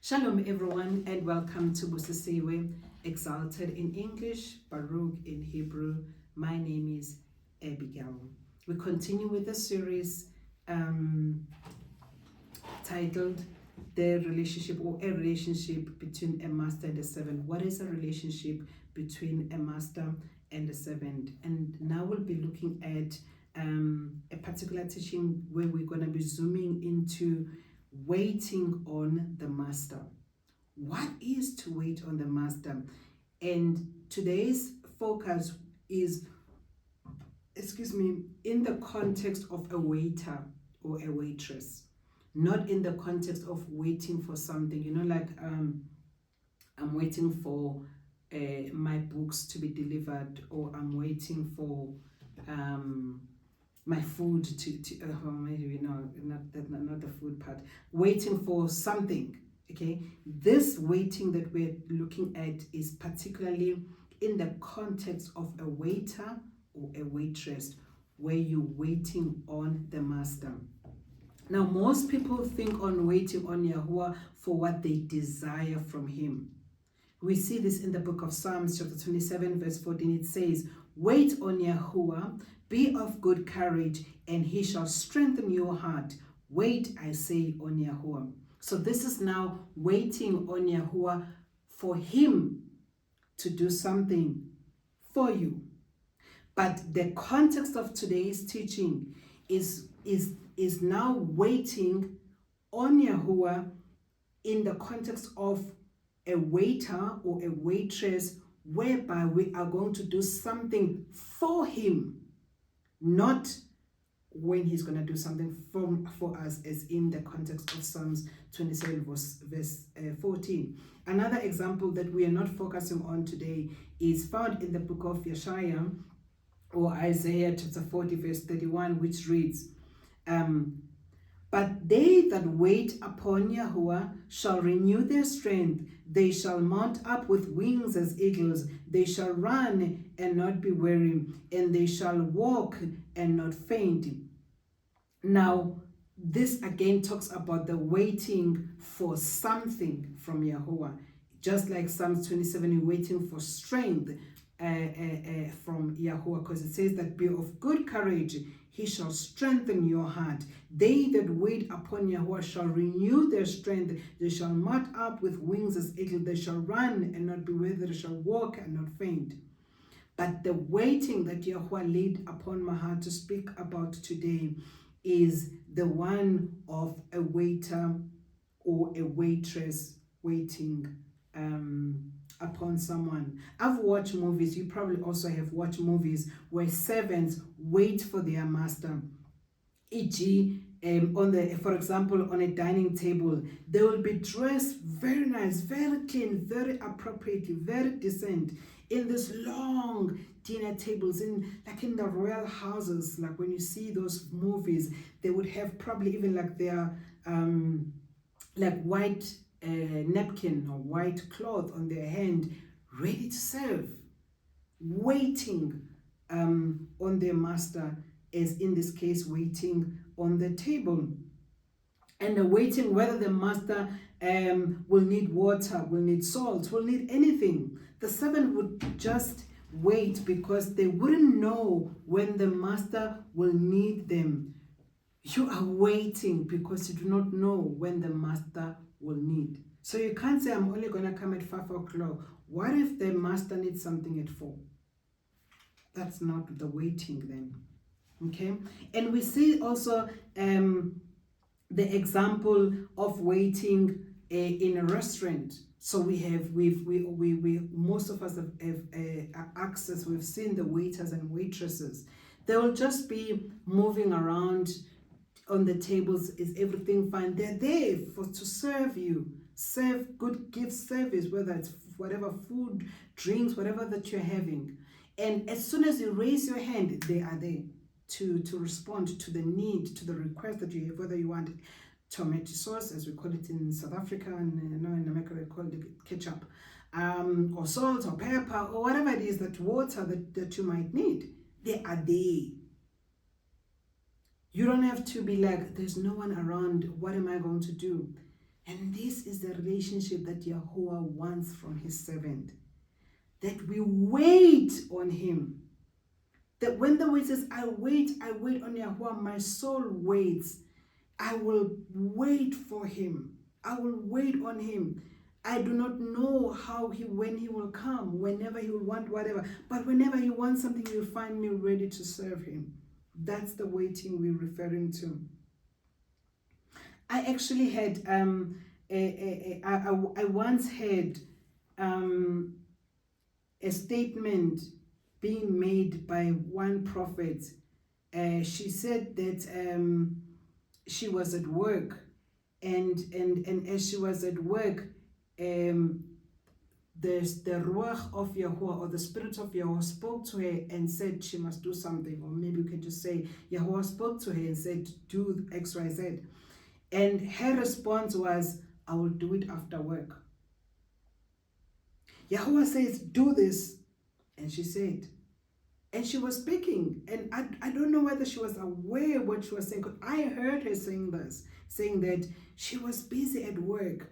Shalom everyone and welcome to Busisiwe, Exalted in English, Baruk in Hebrew. My name is Abigail. We continue with the series titled The Relationship or a Relationship Between a Master and a Servant. What is a relationship between a master and a servant? And now we'll be looking at a particular teaching where we're going to be zooming into waiting on the master. What is to wait on the master? And today's focus is, in the context of a waiter or a waitress, not in the context of waiting for something, like I'm waiting for my books to be delivered, or I'm waiting for my food maybe no, not the food part, waiting for something. Okay, this waiting that we're looking at is particularly in the context of a waiter or a waitress, where you're waiting on the master. Now, most people think on waiting on Yahuwah for what they desire from him. We see this in the book of Psalms, chapter 27, verse 14. It says, "Wait on Yahuwah, be of good courage, and he shall strengthen your heart. Wait, I say, on Yahuwah." So this is now waiting on Yahuwah for him to do something for you. But the context of today's teaching is now waiting on Yahuwah in the context of a waiter or a waitress, whereby we are going to do something for him, not when he's going to do something for us, as in the context of Psalms 27 verse 14. Another example that we are not focusing on today is found in the book of Yeshaya or Isaiah chapter 40 verse 31, which reads, "But they that wait upon Yahuwah shall renew their strength. They shall mount up with wings as eagles. They shall run and not be weary, and they shall walk and not faint." Now, this again talks about the waiting for something from Yahuwah. Just like Psalms 27, you're waiting for strength from Yahuwah, because it says that be of good courage, he shall strengthen your heart. They that wait upon Yahuwah shall renew their strength. They shall mount up with wings as eagles. They shall run and not be weary. They shall walk and not faint. But the waiting that Yahuwah laid upon my heart to speak about today is the one of a waiter or a waitress waiting upon someone. I've watched movies, you probably also have watched movies where servants wait for their master. E.g., for example, on a dining table, they will be dressed very nice, very clean, very appropriately, very decent, in this long dinner tables, in the royal houses. Like when you see those movies, they would have probably even like their white napkin or white cloth on their hand, ready to serve, waiting on their master, as in this case waiting on the table, and waiting whether the master will need water, will need salt, will need anything. The servant would just wait, because they wouldn't know when the master will need them. You are waiting because you do not know when the master will need. So you can't say, I'm only going to come at 5 o'clock. What if the master needs something at 4? That's not the waiting then. Okay? And we see also the example of waiting in a restaurant. So we most of us have access. We've seen the waiters and waitresses. They will just be moving around on the tables. Is everything fine? They're there to serve you, give service, whether it's whatever food, drinks, whatever that you're having. And as soon as you raise your hand, they are there to respond to the need, to the request that you have, whether you want tomato sauce, as we call it in South Africa, and in America we call it ketchup, or salt or pepper, or whatever it is, that water that you might need. They are there. You don't have to be like, there's no one around, what am I going to do? And this is the relationship that Yahuwah wants from his servant. That we wait on him. That when the word says, I wait on Yahuwah, my soul waits. I will wait for him. I will wait on him. I do not know when he will come, whenever he will want whatever. But whenever he wants something, he will find me ready to serve him. That's the waiting we're referring to. I actually had, I once had a statement being made by one prophet. She said that she was at work, and as she was at work, the Ruach of Yahuwah, or the Spirit of Yahuwah, spoke to her and said she must do something. Or maybe we can just say Yahuwah spoke to her and said, do X, Y, Z. And her response was, I will do it after work. Yahuwah says, do this. And she said, and she was speaking, and I don't know whether she was aware of what she was saying, because I heard her saying this, saying that she was busy at work,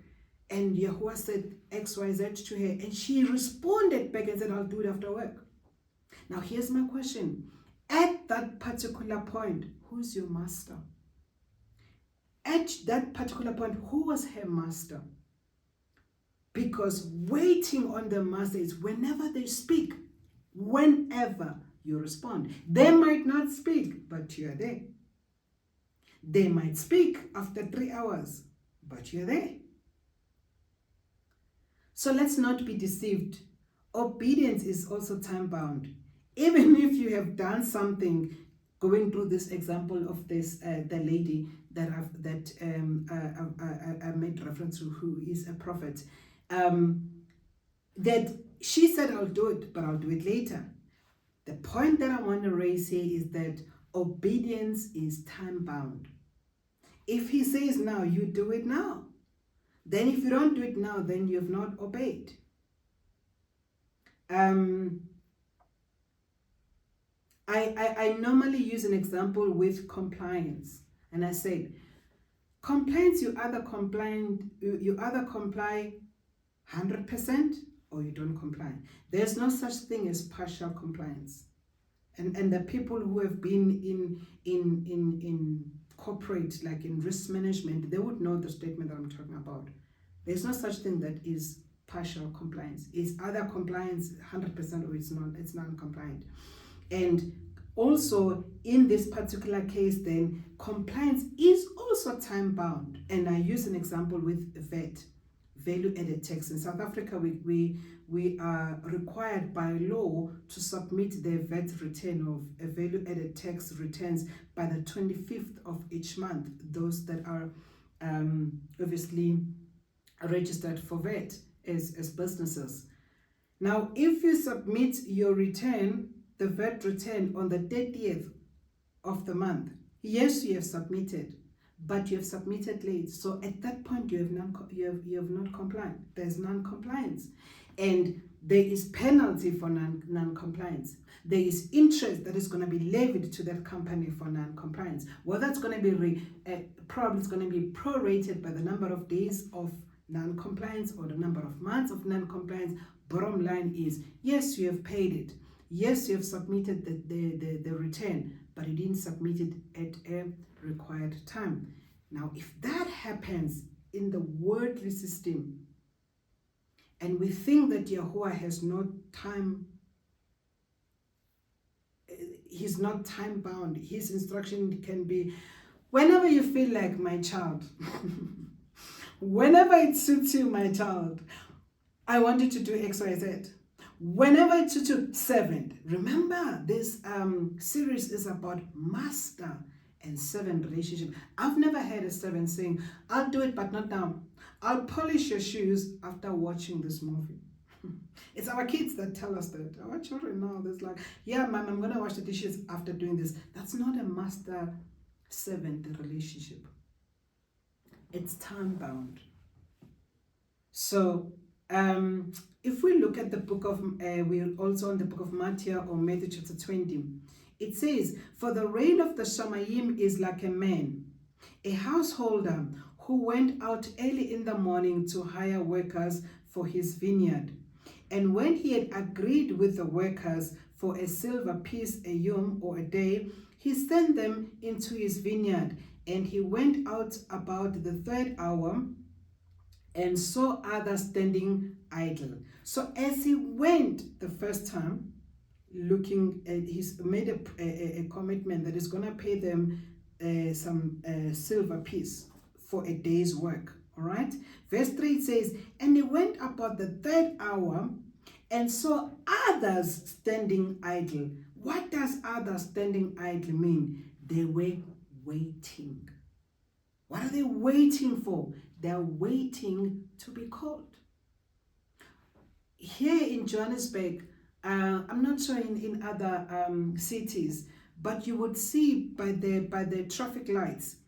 and Yahuwah said X, Y, Z to her, and she responded back and said, I'll do it after work. Now here's my question. At that particular point, who's your master? At that particular point, who was her master? Because waiting on the master is whenever they speak, whenever you respond. They might not speak, but you're there. They might speak after 3 hours, but you're there. So let's not be deceived. Obedience is also time-bound. Even if you have done something, going through this example of this, the lady that I made reference to, who is a prophet, that she said, I'll do it, but I'll do it later. The point that I want to raise here is that obedience is time-bound. If he says now, you do it now. Then if you don't do it now, then you have not obeyed. I normally use an example with compliance. And I said, compliance, you either comply 100% or you don't comply. There's no such thing as partial compliance. And the people who have been in corporate, like in risk management, they would know the statement that I'm talking about. There's no such thing that is partial compliance. It's either compliance 100% or it's non-compliant. And also in this particular case, then compliance is also time bound. And I use an example with VAT, value added tax. In South Africa, we are required by law to submit the VAT return of value added tax returns by the 25th of each month, those that are obviously registered for VAT as businesses. Now, if you submit your return, the VAT return, on the 30th of the month, yes, you have submitted, but you have submitted late. So at that point, you have not complied. There's non-compliance, and there is penalty for non-compliance. There is interest that is going to be levied to that company for non-compliance. Well, that's going to be probably it's going to be prorated by the number of days of non-compliance or the number of months of non-compliance. Bottom line is, yes, you have paid it. Yes, you have submitted the return, but you didn't submit it at a required time. Now, if that happens in the worldly system, and we think that Yahuwah has no time, he's not time bound. His instruction can be whenever you feel like, my child, whenever it suits you, my child, I want you to do X, Y, Z. Whenever it suits you, servant. Remember, this series is about master and servant relationship. I've never heard a servant saying, I'll do it, but not now. I'll polish your shoes after watching this movie. It's our kids that tell us that. Our children now, there's like, yeah, mom, I'm going to wash the dishes after doing this. That's not a master-servant relationship. It's time-bound. So, if we look at the book of, we're also on the book of Matthew or Matthew chapter 20, it says, for the reign of the Shamayim is like a man, a householder who went out early in the morning to hire workers for his vineyard. And when he had agreed with the workers for a silver piece a yom or a day, he sent them into his vineyard. And he went out about the third hour and saw others standing idle. So as he went the first time, looking at, he's made a commitment that he's going to pay them some silver piece for a day's work. All right. Verse 3 says, and he went about the third hour and saw others standing idle. What does others standing idle mean? They were waiting. What are they waiting for? They're waiting to be called. Here in Johannesburg, I'm not sure in other cities, but you would see by the traffic lights,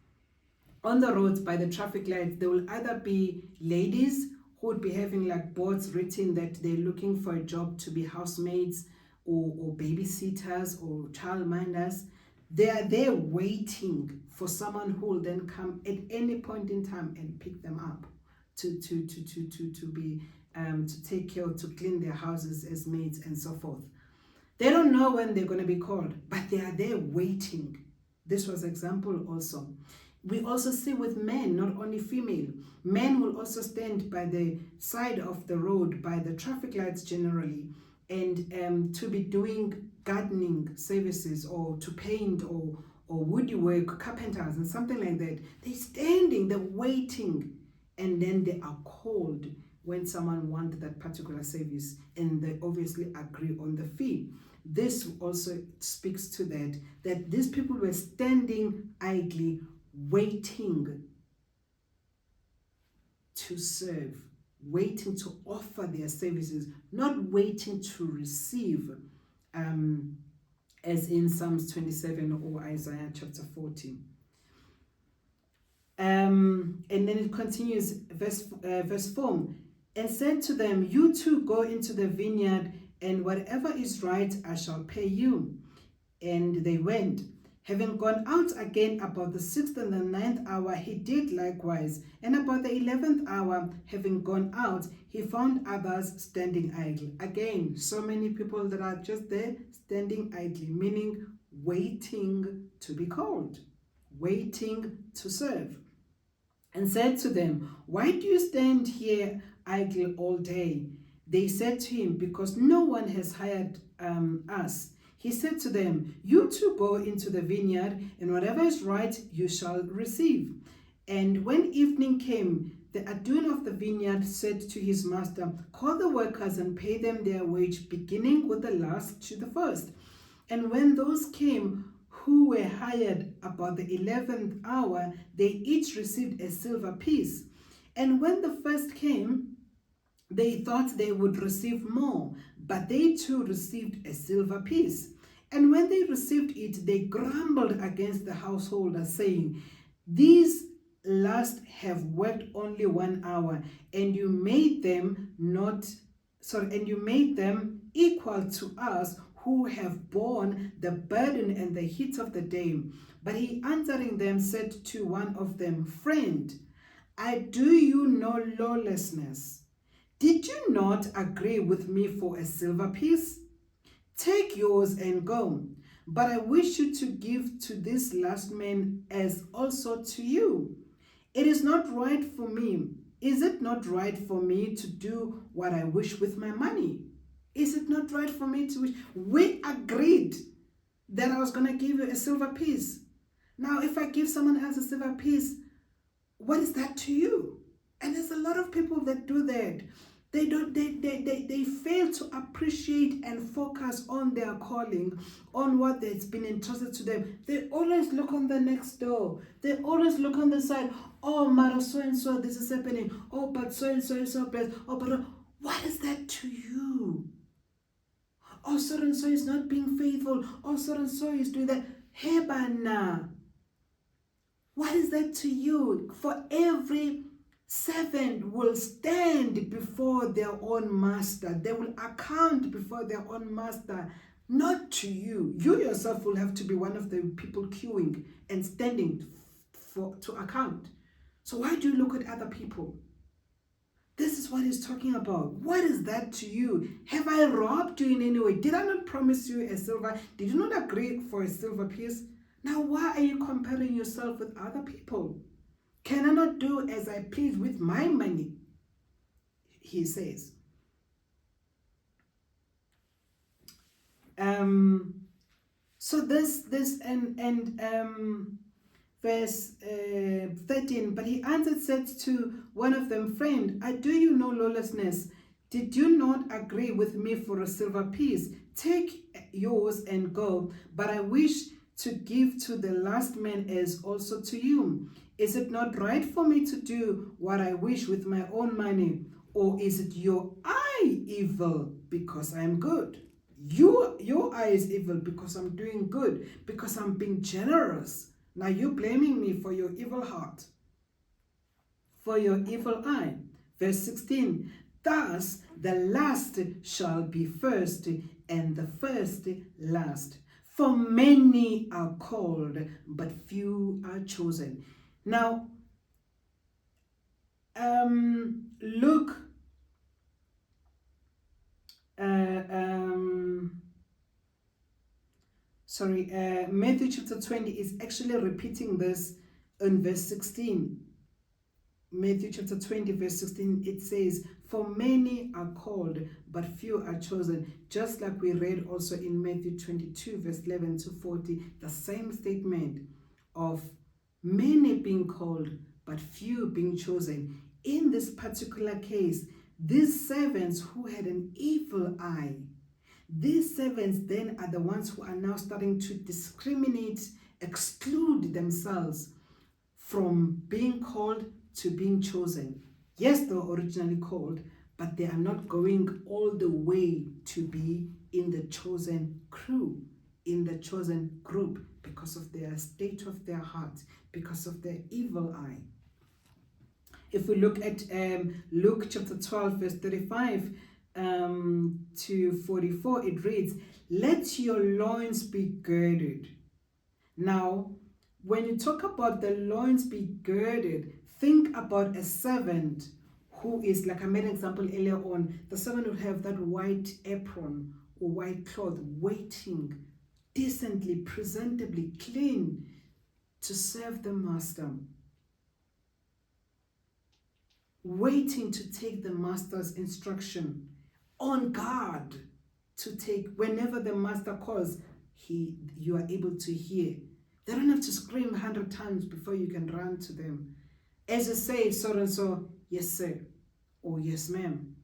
on the roads by the traffic lights, there will either be ladies who would be having like boards written that they're looking for a job to be housemaids or babysitters or childminders. They are there waiting for someone who will then come at any point in time and pick them up to be to take care, to clean their houses as maids and so forth. They don't know when they're going to be called, but they are there waiting. This was example also. We also see with men, not only female. Men will also stand by the side of the road, by the traffic lights generally, and to be doing gardening services or to paint or woodwork, carpenters and something like that. They're standing, they're waiting, and then they are called when someone wants that particular service, and they obviously agree on the fee. This also speaks to that these people were standing idly, waiting to serve, waiting to offer their services, not waiting to receive, as in Psalms 27 or Isaiah chapter 40. And then it continues, verse 4, and said to them, you too go into the vineyard, and whatever is right I shall pay you. And they went. Having gone out again about the 6th and the 9th hour, he did likewise. And about the 11th hour, having gone out, he found others standing idle. Again, so many people that are just there standing idly, meaning waiting to be called, waiting to serve. And said to them, why do you stand here idle all day? They said to him, because no one has hired us. He said to them, you too go into the vineyard, and whatever is right you shall receive. And when evening came, the Adun of the vineyard said to his master, call the workers and pay them their wage, beginning with the last to the first. And when those came who were hired about the 11th hour, they each received a silver piece. And when the first came, they thought they would receive more, but they too received a silver piece. And when they received it, they grumbled against the householders, saying, these last have worked only 1 hour, and you made them equal to us who have borne the burden and the heat of the day. But he answering them said to one of them, friend, I do you no lawlessness. Did you not agree with me for a silver piece? Take yours and go. But I wish you to give to this last man as also to you. It is not right for me. Is it not right for me to do what I wish with my money? Is it not right for me to wish? We agreed that I was going to give you a silver piece. Now, if I give someone else a silver piece, what is that to you? And there's a lot of people that do that. They fail to appreciate and focus on their calling, on what has been entrusted to them. They always look on the next door. They always look on the side. Oh, Mara, so and so, this is happening. Oh, but so and so is so blessed. Oh, but what is that to you? Oh, so and so is not being faithful. Oh, so and so is doing that. Hebana. What is that to you? For every servant will stand before their own master. They will account before their own master, not to you. You yourself will have to be one of the people queuing and standing to account. So why do you look at other people? This is what he's talking about. What is that to you? Have I robbed you in any way? Did I not promise you a silver? Did you not agree for a silver piece? Now why are you comparing yourself with other people? Can I not do as I please with my money? He says. So this and verse 13, but he answered, said to one of them, friend, I do you no lawlessness. Did you not agree with me for a silver piece? Take yours and go, but I wish to give to the last man as also to you. Is it not right for me to do what I wish with my own money? Or is it your eye evil because I am good? Your eye is evil because I'm doing good, because I'm being generous. Now you're blaming me for your evil heart, for your evil eye. Verse 16, thus the last shall be first, and the first last. For many are called, but few are chosen. Now, look, Matthew chapter 20 is actually repeating this in verse 16. Matthew chapter 20 verse 16, it says, for many are called, but few are chosen. Just like we read also in Matthew 22 verse 11 to 40, the same statement of many being called, but few being chosen. In this particular case, these servants who had an evil eye, these servants then are the ones who are now starting to discriminate, exclude themselves from being called to being chosen. Yes, they were originally called, but they are not going all the way to be in the chosen crew, in the chosen group, because of their state of their heart, because of their evil eye. If we look at Luke chapter 12 verse 35 to 44, it reads, let your loins be girded. Now, when you talk about the loins be girded, think about a servant who is, like I made an example earlier on, the servant would have that white apron or white cloth, waiting decently, presentably, clean to serve the master, waiting to take the master's instruction, on guard to take whenever the master calls, you are able to hear. They don't have to scream 100 times before you can run to them. As you say, so and so, yes sir, or yes ma'am,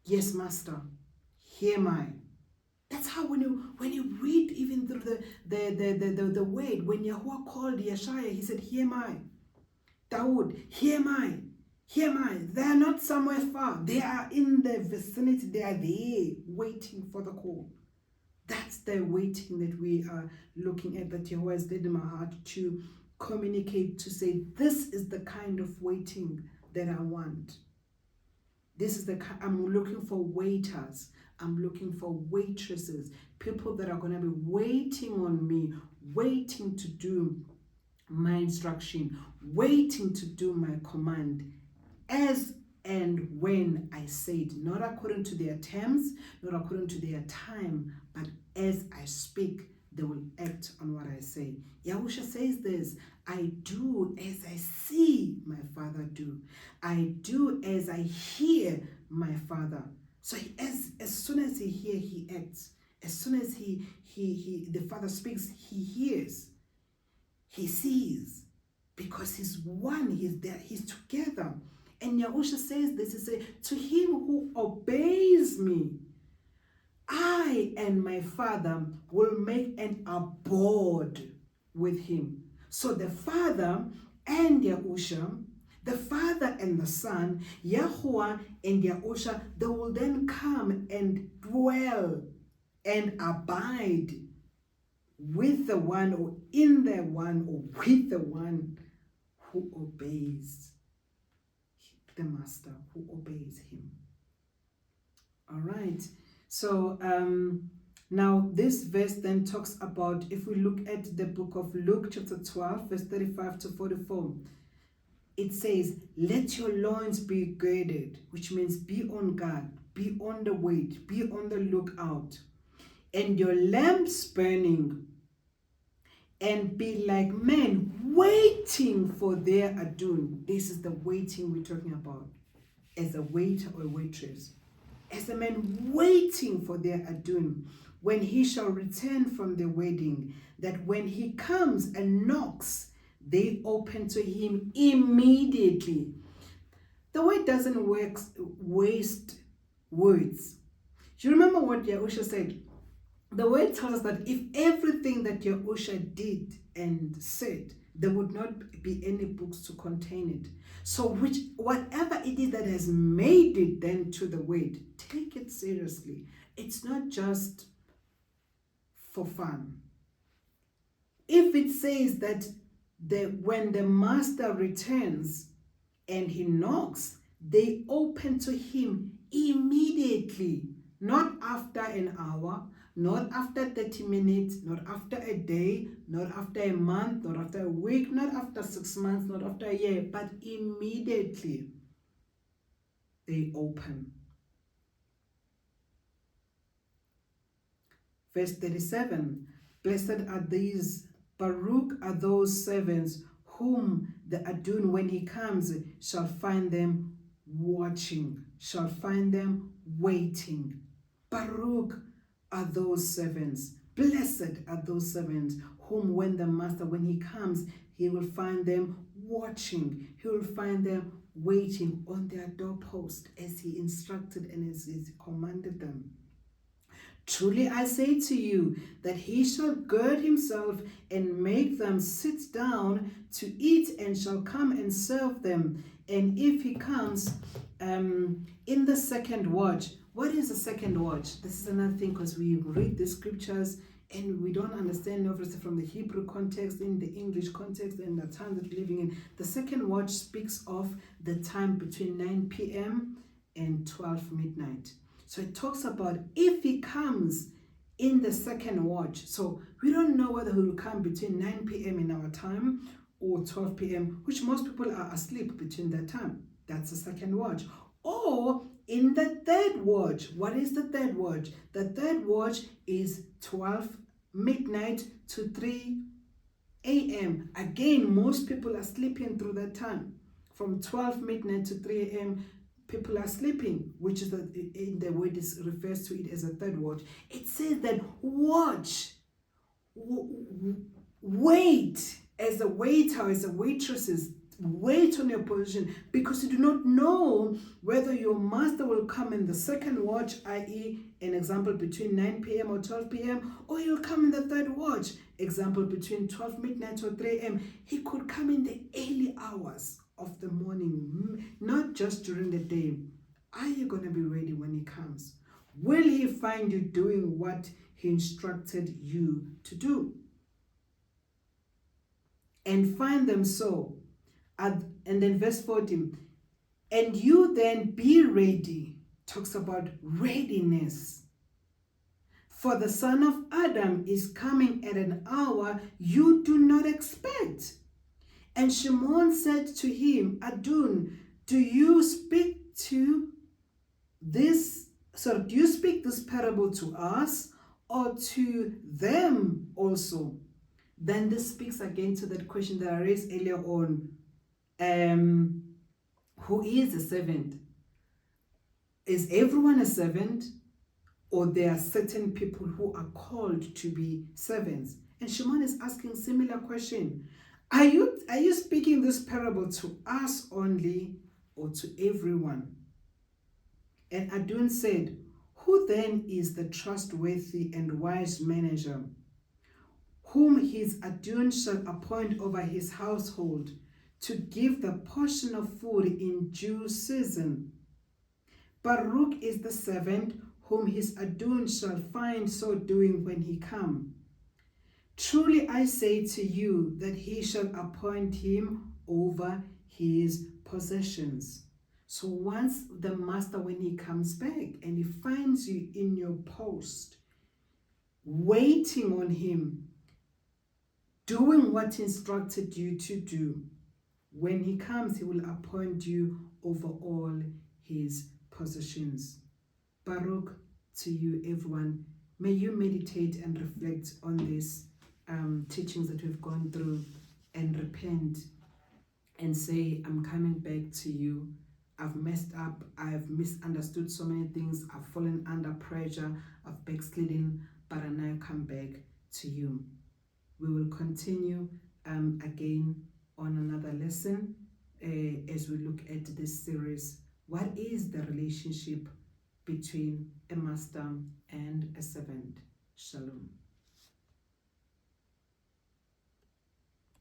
yes master, here my. That's how when you read even through the word, when Yahuwah called Yeshaya, he said, here my. Dawood, here my. Here my. They are not somewhere far. They are in the vicinity. They are there waiting for the call. That's the waiting that we are looking at, that Yahuwah has laid in my heart to communicate, to say, this is the kind of waiting that I want. This is the kind, I'm looking for waiters. I'm looking for waitresses, people that are going to be waiting on me, waiting to do my instruction, waiting to do my command, as and when I say it, not according to their terms, not according to their time, but as I speak, they will act on what I say. Yahusha says this, I do as I see my Father do. I do as I hear my Father. So as soon as he hears, he acts. As soon as the Father speaks, he hears. He sees. Because he's one, he's there, he's together. And Yahusha says this, he says, to him who obeys me, I and my Father will make an abode with him. So the Father and Yahusha, the Father and the Son, Yahuwah and Yahusha, they will then come and dwell and abide with the one, or in the one, or with the one who obeys the Master, who obeys him. All right. So now this verse then talks about, if we look at the book of Luke chapter 12 verse 35 to 44, it says, let your loins be girded, which means be on guard, be on the wait, be on the lookout, and your lamps burning, and be like men waiting for their Adun. This is the waiting we're talking about, as a waiter or waitress. As a man waiting for their Adun, when he shall return from the wedding, that when he comes and knocks, they open to him immediately. The word doesn't waste words. Do you remember what Yahusha said? The word tells us that if everything that Yahusha did and said, there would not be any books to contain it. So whatever it is that has made it then to the word, take it seriously. It's not just for fun. If it says that when the master returns and he knocks, they open to him immediately, not after an hour, not after 30 minutes, not after a day, not after a month, not after a week, not after 6 months, not after a year, but immediately they open. Verse 37, blessed are these, Baruk are those servants whom the Adun, when he comes, shall find them watching, shall find them waiting. Baruk are those servants, blessed are those servants whom when the master, when he comes, he will find them watching, he will find them waiting on their doorpost as he instructed and as he commanded them. Truly I say to you that he shall gird himself and make them sit down to eat, and shall come and serve them. And if he comes in the second watch. What is the second watch? This is another thing, because we read the scriptures and we don't understand, obviously, from the Hebrew context, in the English context, and the time that we're living in. The second watch speaks of the time between 9 p.m. and 12 midnight. So it talks about if he comes in the second watch. So we don't know whether he will come between 9 p.m. in our time or 12 p.m., which most people are asleep between that time. That's the second watch. Or in the third watch. What is the third watch? The third watch is 12 midnight to 3 a.m. Again, most people are sleeping through that time. From 12 midnight to 3 a.m., people are sleeping, which is in the word it refers to it as a third watch. It says that watch, wait, as a waiter, as a waitress, wait on your position, because you do not know whether your master will come in the second watch, i.e. an example between 9 p.m. or 12 p.m., or he'll come in the third watch, example between 12 midnight or 3 a.m. He could come in the early hours of the morning, not just during the day. Are you going to be ready when he comes? Will he find you doing what he instructed you to do? And find them so. And then verse 14, and you then be ready, talks about readiness. For the Son of Adam is coming at an hour you do not expect. And Shimon said to him, Adun, do you speak this parable to us or to them also? Then this speaks again to that question that I raised earlier on. Who is a servant? Is everyone a servant, or there are certain people who are called to be servants? And Shimon is asking similar question. Are you speaking this parable to us only, or to everyone? And Adun said, who then is the trustworthy and wise manager, whom his Adun shall appoint over his household, to give the portion of food in due season? Baruk is the servant whom his Adun shall find so doing when he come. Truly I say to you that he shall appoint him over his possessions. So once the master, when he comes back and he finds you in your post, waiting on him, doing what he instructed you to do, When he comes, he will appoint you over all his possessions. Baruk to you, everyone. May you meditate and reflect on these teachings that we've gone through and repent and say, I'm coming back to you. I've messed up. I've misunderstood so many things. I've fallen under pressure. I've backslidden, but I now come back to you. We will continue again on another lesson as we look at this series. What is the relationship between a master and a servant? Shalom.